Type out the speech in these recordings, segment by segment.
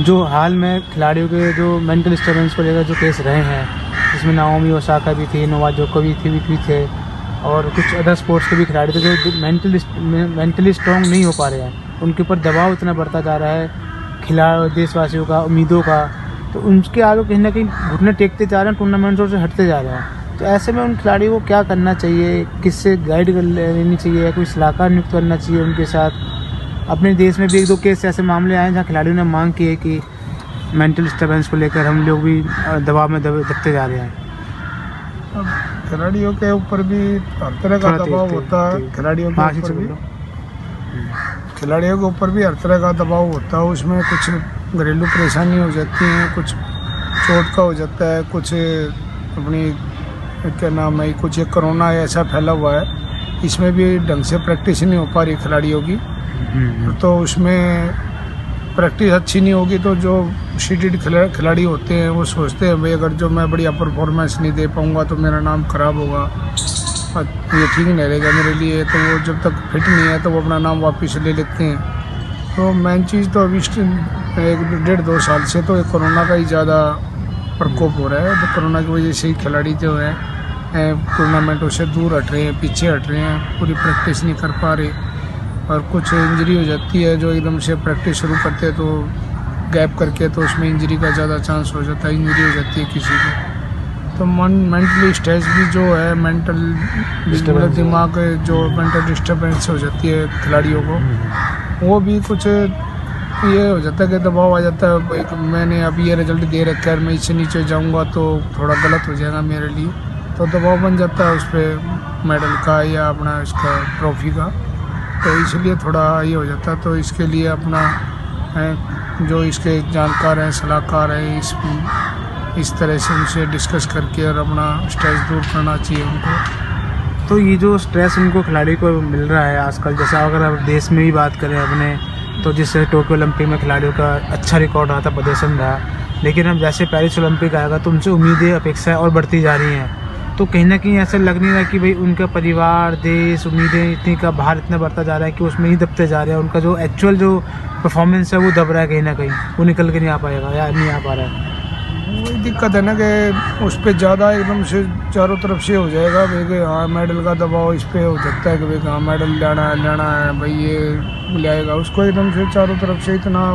जो हाल में खिलाड़ियों के जो मेंटल डिस्टर्बेंस को लेकर जो केस रहे हैं, जिसमें नाओमी ओसाका भी थी, नोवाक जोकोविच भी थे और कुछ अदर स्पोर्ट्स के भी खिलाड़ी थे जो मेंटली स्ट्रॉन्ग नहीं हो पा रहे हैं, उनके ऊपर दबाव इतना बढ़ता जा रहा है देशवासियों का, उम्मीदों का, तो उनके आगे कहीं ना कहीं घुटने टेकते जा रहे हैं, टूर्नामेंट्स से हटते जा रहे हैं। तो ऐसे में उन खिलाड़ियों को क्या करना चाहिए, किससे गाइड लेनी चाहिए, या कोई सलाहकार नियुक्त करना चाहिए उनके साथ? अपने देश में भी 1-2 केस ऐसे मामले आए जहाँ खिलाड़ियों ने मांग की है कि मेंटल डिस्टर्बेंस को लेकर हम लोग भी दबाव में दबते जा रहे हैं। अब खिलाड़ियों के ऊपर भी हर तरह का दबाव होता है, खिलाड़ियों के ऊपर भी हर तरह का दबाव होता है। उसमें कुछ घरेलू परेशानी हो जाती हैं, कुछ चोट का हो जाता है, कुछ अपनी क्या नाम है, कुछ एक कोरोना ऐसा फैला हुआ है, इसमें भी ढंग से प्रैक्टिस नहीं हो पा रही खिलाड़ियों की। तो उसमें प्रैक्टिस अच्छी नहीं होगी तो जो सीटेड खिलाड़ी होते हैं वो सोचते हैं भाई अगर जो मैं बढ़िया परफॉर्मेंस नहीं दे पाऊँगा तो मेरा नाम खराब होगा, ये ठीक नहीं रहेगा मेरे लिए, तो वो जब तक फिट नहीं है तो वो अपना नाम वापस ले लेते हैं। तो मेन चीज़ तो अभी 1-1.5-2 साल से तो कोरोना का ही ज़्यादा प्रकोप हो रहा है। तो कोरोना की वजह से ही खिलाड़ी जो है टूर्नामेंटों से दूर हट रहे हैं, पीछे हट रहे हैं, पूरी प्रैक्टिस नहीं कर पा रहे और कुछ इंजरी हो जाती है। जो एकदम से प्रैक्टिस शुरू करते हैं तो गैप करके, तो उसमें इंजरी का ज़्यादा चांस हो जाता है, इंजरी हो जाती है किसी को। तो मेंटली स्ट्रेस भी जो है, दिमाग जो मेंटल डिस्टर्बेंस हो जाती है खिलाड़ियों को, वो भी कुछ ये हो जाता है कि दबाव आ जाता है, मैंने अब ये रिजल्ट दे रखा है, मैं इससे नीचे जाऊंगा तो थोड़ा गलत हो जाएगा मेरे लिए, तो दबाव बन जाता है उस पर मेडल का या अपना इसका ट्रॉफी का। तो इसलिए थोड़ा ये हो जाता है। तो इसके लिए अपना जो इसके जानकार हैं, सलाहकार हैं, इस तरह से उनसे डिस्कस करके और अपना स्ट्रेस दूर करना चाहिए उनको। तो ये जो स्ट्रेस उनको खिलाड़ी को मिल रहा है आजकल, जैसे अगर आप देश में भी बात करें अपने, तो जिससे टोक्यो ओलंपिक में खिलाड़ियों का अच्छा रिकॉर्ड रहा था, प्रदर्शन रहा, लेकिन अब जैसे पेरिस ओलंपिक आएगा तो उनसे उम्मीदें, अपेक्षाएं और बढ़ती जा रही हैं। तो कहीं ना कहीं ऐसा लग नहीं रहा कि भाई उनका परिवार, देश, उम्मीदें इतनी का भार इतना बढ़ता जा रहा है कि उसमें ही दबते जा रहे हैं, उनका जो एक्चुअल जो परफॉर्मेंस है वो दब रहा है, कहीं ना कहीं वो निकल के नहीं आ पाएगा या नहीं आ पा रहा है। वही दिक्कत है ना कि उस पर ज़्यादा एकदम से चारों तरफ से हो जाएगा भाई कि हाँ मेडल का दबाव इस पर हो सकता है कि भाई हाँ मेडल लेना है भाई, ये लाएगा, उसको एकदम से चारों तरफ से इतना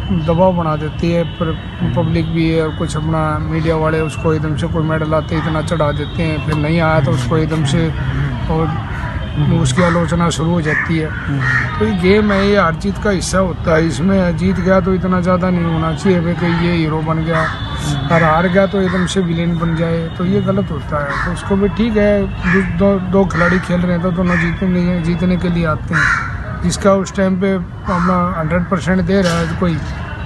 दबाव बना देती है पर पब्लिक भी है और कुछ अपना मीडिया वाले उसको एकदम से कोई मेडल आते इतना चढ़ा देते हैं, फिर नहीं आया तो उसको एकदम से और उसकी आलोचना शुरू हो जाती है। तो ये गेम है, ये हार जीत का हिस्सा होता है, इसमें जीत गया तो इतना ज़्यादा नहीं होना चाहिए भाई कि ये हीरो बन गया और हार गया तो एकदम से विलेन बन जाए, तो ये गलत होता है। तो उसको भी ठीक है, दो खिलाड़ी खेल रहे हैं तो दोनों जीतने के लिए आते हैं, जिसका उस टाइम पे अपना 100% दे रहा है कोई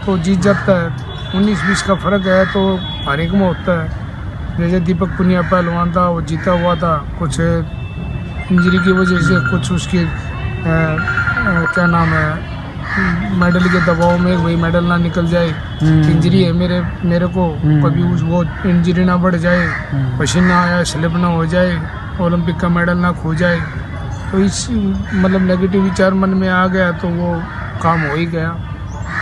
तो जीत जाता है। 19-20 का फ़र्क है तो हर एक में होता है। जैसे दीपक पुनिया पहलवान था, वो जीता हुआ था, कुछ इंजरी की वजह से, कुछ उसकी क्या नाम है, मेडल के दबाव में वही मेडल ना निकल जाए, इंजरी है मेरे को, कभी वो इंजरी ना बढ़ जाए, पसीना आया स्लिप ना हो जाए, ओलंपिक का मेडल ना खो जाए, तो इस मतलब नेगेटिव विचार मन में आ गया तो वो काम हो ही गया।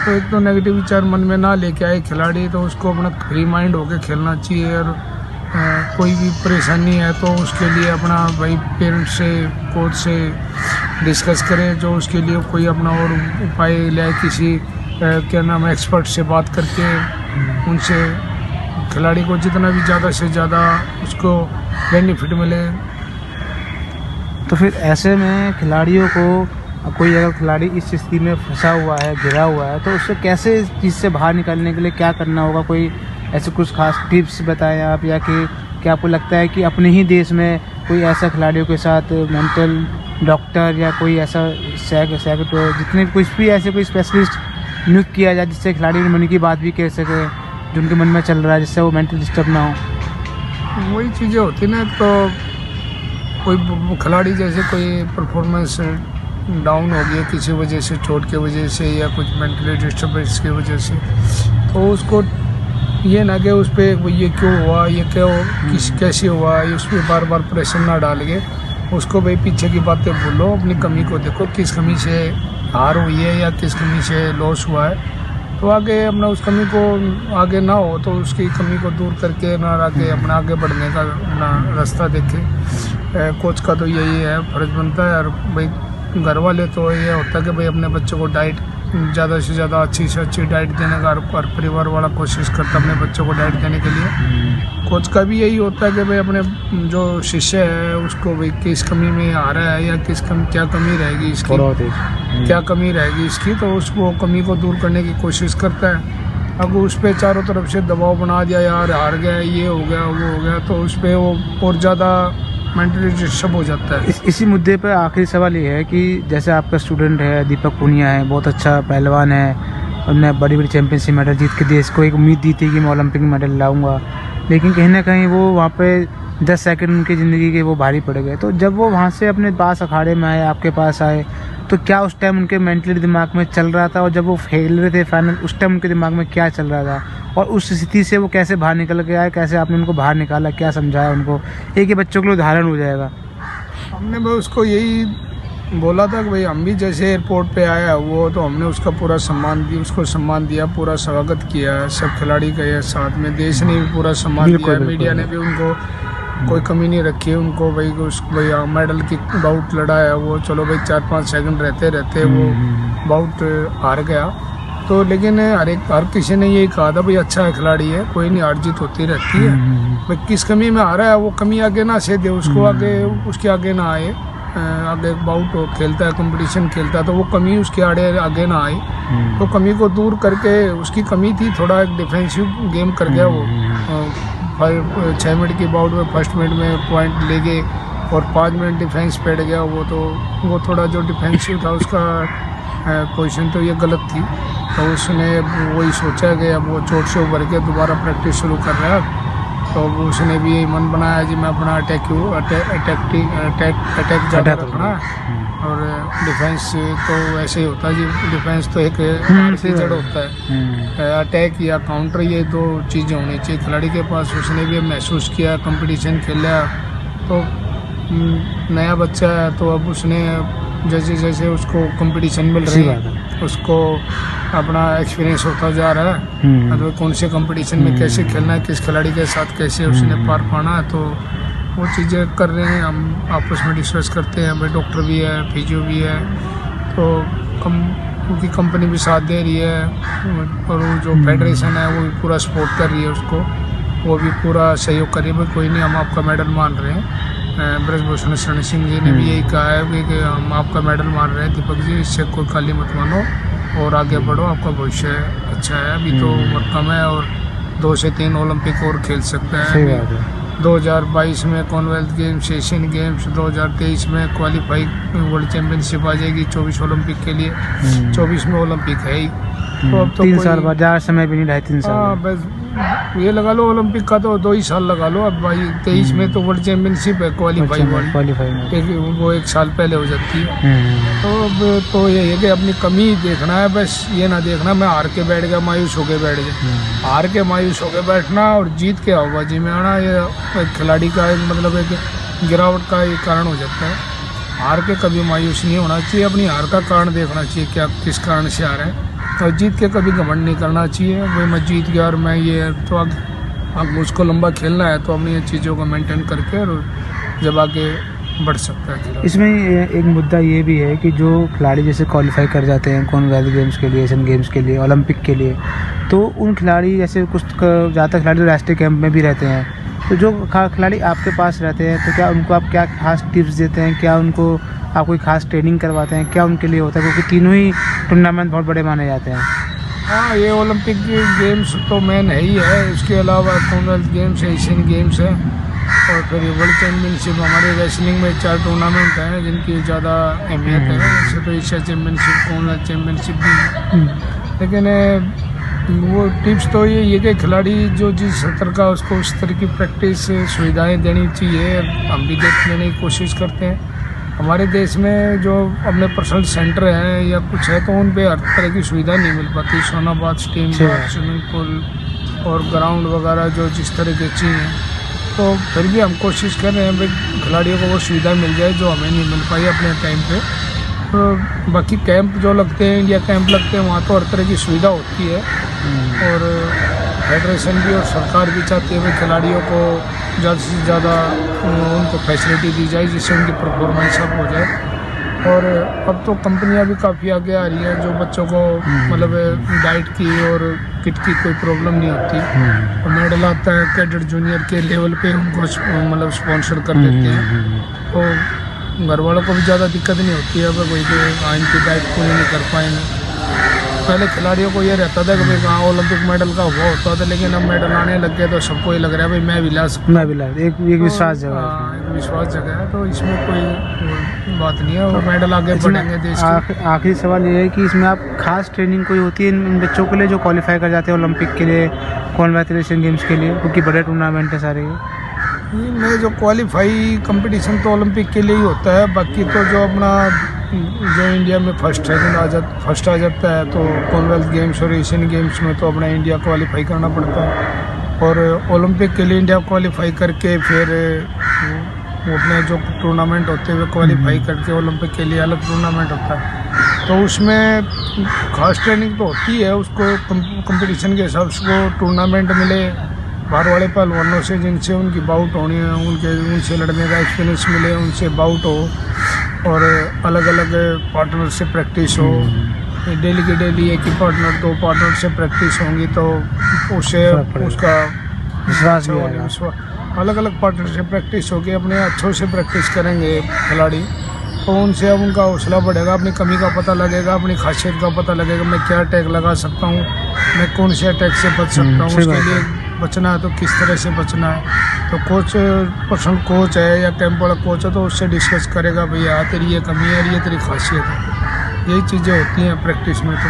तो एक तो नेगेटिव विचार मन में ना लेके आए खिलाड़ी, तो उसको अपना फ्री माइंड होकर खेलना चाहिए। और कोई भी परेशानी है तो उसके लिए अपना भाई पेरेंट्स से, कोच से डिस्कस करें, जो उसके लिए कोई अपना और उपाय ले, किसी क्या नाम है एक्सपर्ट से बात करके उनसे खिलाड़ी को जितना भी ज़्यादा से ज़्यादा उसको बेनिफिट मिले। तो फिर ऐसे में खिलाड़ियों को, कोई अगर खिलाड़ी इस स्थिति में फंसा हुआ है, घिरा हुआ है, तो उससे कैसे इस चीज़ से बाहर निकलने के लिए क्या करना होगा? कोई ऐसे कुछ खास टिप्स बताएं आप, या कि क्या आपको लगता है कि अपने ही देश में कोई ऐसा खिलाड़ियों के साथ मेंटल डॉक्टर या कोई ऐसा जितने कुछ भी ऐसे कोई स्पेशलिस्ट नियुक्त किया जाए जिससे खिलाड़ी मन की बात भी कह सके जो उनके मन में चल रहा है, जिससे वो मेंटल डिस्टर्ब ना हो? वही चीज़ें होती ना, तो कोई खिलाड़ी जैसे कोई परफॉर्मेंस डाउन हो गया किसी वजह से, चोट की वजह से या कुछ मेंटली डिस्टर्बेंस की वजह से, तो उसको ये ना कि उस पर ये क्यों हुआ, ये कैसे हुआ, ये उस पर बार बार प्रेशर ना डाल के उसको भाई पीछे की बातें भूलो, अपनी कमी को देखो, किस कमी से हार हुई है या किस कमी से लॉस हुआ है, तो आगे अपना उस कमी को आगे ना हो, तो उसकी कमी को दूर करके ना आगे अपना आगे बढ़ने का अपना रास्ता देखे। कोच का तो यही है, फर्ज बनता है। और भाई घर वाले तो ये होता है कि भाई अपने बच्चों को डाइट ज़्यादा से ज़्यादा अच्छी से अच्छी डाइट देने का, हर परिवार वाला कोशिश करता है अपने बच्चों को डाइट देने के लिए। कोच का भी यही होता है कि भाई अपने जो शिष्य है उसको भाई किस कमी में आ रहा है या क्या कमी रहेगी इसकी, क्या कमी रहेगी इसकी, तो उसको कमी को दूर करने की कोशिश करता है। अगर उस पर चारों तरफ से दबाव बना दिया, यार हार गया, ये हो गया, वो हो गया, तो उस पर वो और ज़्यादा मेंटली डिस्टर्ब हो जाता है। इसी मुद्दे पर आखिरी सवाल ये है कि जैसे आपका स्टूडेंट है दीपक पुनिया है, बहुत अच्छा पहलवान है, उन्होंने बड़ी बड़ी चैंपियनशिप मेडल जीत के देश को एक उम्मीद दी थी कि मैं ओलंपिक में मेडल लाऊंगा, लेकिन कहीं ना कहीं वो वहाँ पे 10 सेकंड उनकी ज़िंदगी के वो भारी पड़ गए। तो जब वो वहाँ से अपने पास अखाड़े में आए, आपके पास आए, तो क्या उस टाइम उनके मेंटली दिमाग में चल रहा था, और जब वो फेल रहे थे फाइनल उस टाइम उनके दिमाग में क्या चल रहा था, और उस स्थिति से वो कैसे बाहर निकल के आए, कैसे आपने उनको बाहर निकाला, क्या समझाया उनको, एक ही बच्चों के लिए उदाहरण हो जाएगा। हमने भाई उसको यही बोला था कि भाई हम भी जैसे एयरपोर्ट पे आया वो, तो हमने उसका पूरा सम्मान दिया, पूरा स्वागत किया, सब खिलाड़ी का साथ में देश ने भी पूरा सम्मान दिया, मीडिया ने भी उनको कोई कमी नहीं रखी है उनको। भाई मेडल की बाउट लड़ा है वो, चलो भाई 4-5 सेकंड रहते वो बाउट हार गया, तो लेकिन हर किसी ने यही कहा था भाई अच्छा है खिलाड़ी है, कोई नहीं, हार जीत होती रहती है, भाई किस कमी में आ रहा है वो कमी आगे ना से दे उसको, आगे उसके आगे ना आए, आगे बाउट खेलता है, कंपटीशन खेलता है, तो वो कमी उसके आगे ना आए, तो कमी को दूर करके, उसकी कमी थी थोड़ा एक डिफेंसिव गेम कर गया वो, 6 मिनट की बाउट में फर्स्ट मिनट में पॉइंट ले गए और 5 मिनट डिफेंस बैठ गया वो, तो वो थोड़ा जो डिफेंसिव था उसका पोजीशन तो ये गलत थी, तो उसने वही सोचा कि अब वो चोट से उभर के दोबारा प्रैक्टिस शुरू कर रहा है, तो उसने भी यही मन बनाया जी मैं अपना अटैक ज़्यादा रखना है, और डिफेंस तो ऐसे ही होता है जी, डिफेंस तो एक जड़ होता है, अटैक या काउंटर ये 2 चीज़ें होनी चाहिए खिलाड़ी के पास। उसने भी महसूस किया, कंपटीशन खेला, तो नया बच्चा है तो अब उसने जैसे जैसे उसको कंपटीशन मिल रही है उसको अपना एक्सपीरियंस होता जा रहा है, मतलब कौन से कंपटीशन में कैसे खेलना है, किस खिलाड़ी के साथ कैसे उसने पार पाना है, तो वो चीज़ें कर रहे हैं, हम आपस में डिस्कस करते हैं। भाई डॉक्टर भी है, फिजियो भी है, तो उनकी कंपनी भी साथ दे रही है, और वो जो फेडरेशन है वो भी पूरा सपोर्ट कर रही है उसको, वो भी पूरा सहयोग कर रही है। भाई कोई नहीं, हम आपका मेडल मान रहे हैं। ब्रजभूषण शरण सिंह जी ने भी यही कहा है कि हम आपका मेडल मान रहे हैं दीपक जी, इससे कोई खाली मत मानो और आगे बढ़ो, आपका भविष्य अच्छा है, अभी तो उम्र कम है और 2 से 3 ओलंपिक और खेल सकता है। 2022 में कॉमनवेल्थ गेम्स, एशियन गेम्स, 2023 में क्वालिफाई वर्ल्ड चैंपियनशिप आ जाएगी 24 ओलंपिक के लिए, 24 में ओलंपिक है ही, तो अब तो 3 साल बाद, ज़्यादा समय भी नहीं रहा, 3 साल। हाँ बस ये लगा लो, ओलंपिक का तो 2 ही साल लगा लो। अब भाई 23 में तो वर्ल्ड चैंपियनशिप है क्वालिफाई वाली, वो 1 साल पहले हो जाती है, तो अब तो ये है कि अपनी कमी देखना है, बस ये ना देखना मैं हार के बैठ गया, मायूस होके बैठ गया, हार के मायूस होके बैठना और जीत के आवाबाजी में आना, ये खिलाड़ी का एक मतलब एक गिरावट का एक कारण हो जाता है। हार के कभी मायूस नहीं होना चाहिए, अपनी हार का कारण देखना चाहिए, क्या किस कारण से हार है, और जीत के कभी घमंड नहीं करना चाहिए, भाई मैं जीत गया और मैं ये, तो अब उसको लंबा खेलना है तो अपनी चीज़ों को मेंटेन करके और जब आगे बढ़ सकता है। इसमें एक मुद्दा ये भी है कि जो खिलाड़ी जैसे क्वालिफाई कर जाते हैं कॉमनवेल्थ गेम्स के लिए, एशियन गेम्स के लिए, ओलंपिक के लिए, तो उन खिलाड़ी जैसे कुछ ज़्यादातर खिलाड़ी राष्ट्रीय कैंप में भी रहते हैं, तो जो खिलाड़ी आपके पास रहते हैं तो क्या उनको आप क्या खास टिप्स देते हैं, क्या उनको आप कोई खास ट्रेनिंग करवाते हैं, क्या उनके लिए होता है, क्योंकि तीनों ही टूर्नामेंट बहुत बड़े माने जाते हैं। हाँ, ये ओलंपिक गेम्स तो मेन है ही है, उसके अलावा कॉमनवेल्थ गेम्स है, एशियन गेम्स है, और फिर वर्ल्ड चैम्पियनशिप, हमारे रेसलिंग में 4 टूर्नामेंट हैं जिनकी ज़्यादा अहमियत है, जैसे तो एशिया चैम्पियनशिप, कॉमनवेल्थ चैम्पियनशिप भी, लेकिन वो टिप्स तो ये कि खिलाड़ी जो जिस स्तर का उसको उस तरह की प्रैक्टिस सुविधाएं देनी चाहिए, हम भी देने की कोशिश करते हैं। हमारे देश में जो अपने पर्सनल सेंटर हैं या कुछ है तो उन पे हर तरह की सुविधा नहीं मिल पाती, सोनाबाद, स्टीम बाथ, स्विमिंग पूल और ग्राउंड वगैरह जो जिस तरह की चाहिए, तो फिर भी हम कोशिश कर रहे हैं भाई खिलाड़ियों को वो सुविधा मिल जाए जो हमें नहीं मिल पाई अपने टाइम पे, बाकी कैंप जो लगते हैं, इंडिया कैंप लगते हैं, वहाँ तो हर तरह की सुविधा होती है। और फेडरेशन भी और सरकार भी चाहती है भाई खिलाड़ियों को ज़्यादा से ज़्यादा उनको फैसिलिटी दी जाए जिससे उनकी परफॉर्मेंस अप हो जाए। और अब तो कंपनियां भी काफ़ी आगे आ रही हैं जो बच्चों को मतलब डाइट की और किट की कोई प्रॉब्लम नहीं होती। और मेडल आता है कैडेट जूनियर के लेवल पे उनको मतलब स्पॉन्सर कर देते हैं, तो घर वालों को भी ज़्यादा दिक्कत नहीं होती है भाई कि इनकी डाइट पूरी नहीं कर पाएंगे। पहले खिलाड़ियों को ये रहता था कि भाई हाँ ओलंपिक मेडल का हुआ होता था, लेकिन अब मेडल आने लग गए तो सबको ये लग रहा है भाई मैं भी ला सकता, मैं भी ला एक विश्वास जगह है। हाँ, एक विश्वास जगह है, तो इसमें कोई बात नहीं है। और मेडल आगे बढ़ेंगे देश के। आखिरी सवाल ये है कि इसमें आप खास ट्रेनिंग कोई होती है इन बच्चों के लिए जो क्वालिफाई कर जाते हैं ओलंपिक के लिए, कॉमनवेल्थ एशियन गेम्स के लिए, क्योंकि बड़े टूर्नामेंट है सारे? मैं जो क्वालिफाई कंपटीशन तो ओलंपिक के लिए ही होता है, बाकी तो जो अपना जो इंडिया में फर्स्ट आ जाता है तो कॉमनवेल्थ गेम्स और एशियन गेम्स में तो अपना इंडिया क्वालिफाई करना पड़ता है। और ओलंपिक के लिए इंडिया क्वालिफाई करके फिर वो अपने जो टूर्नामेंट होते हैं वे क्वालिफाई करके ओलंपिक के लिए अलग टूर्नामेंट होता है। तो उसमें खास ट्रेनिंग तो होती है, उसको कंपटीशन के हिसाब से वो टूर्नामेंट मिले बाहर वाले पहलवानों से जिनसे उनकी बाउट होनी है, उनसे लड़ने का एक्सपीरियंस मिले, उनसे बाउट हो और अलग अलग पार्टनर से प्रैक्टिस हो। डेली की डेली एक ही पार्टनर, दो पार्टनर से प्रैक्टिस होंगी तो उससे उसका विश्वास भी आएगा। अलग अलग पार्टनर से प्रैक्टिस होगी, अपने अच्छों से प्रैक्टिस करेंगे खिलाड़ी तो उनसे अब उनका हौसला बढ़ेगा, अपनी कमी का पता लगेगा, अपनी खासियत का पता लगेगा, मैं क्या अटैक लगा सकता हूँ, मैं कौन से अटैक से बच सकता हूँ, उसके लिए बचना है तो किस तरह से बचना है। तो कोच पर्सनल कोच है या कैंप वाला कोच है तो उससे डिस्कस करेगा भैया तेरी ये कमी है, ये तेरी खासियत है, यही चीज़ें होती हैं प्रैक्टिस में। तो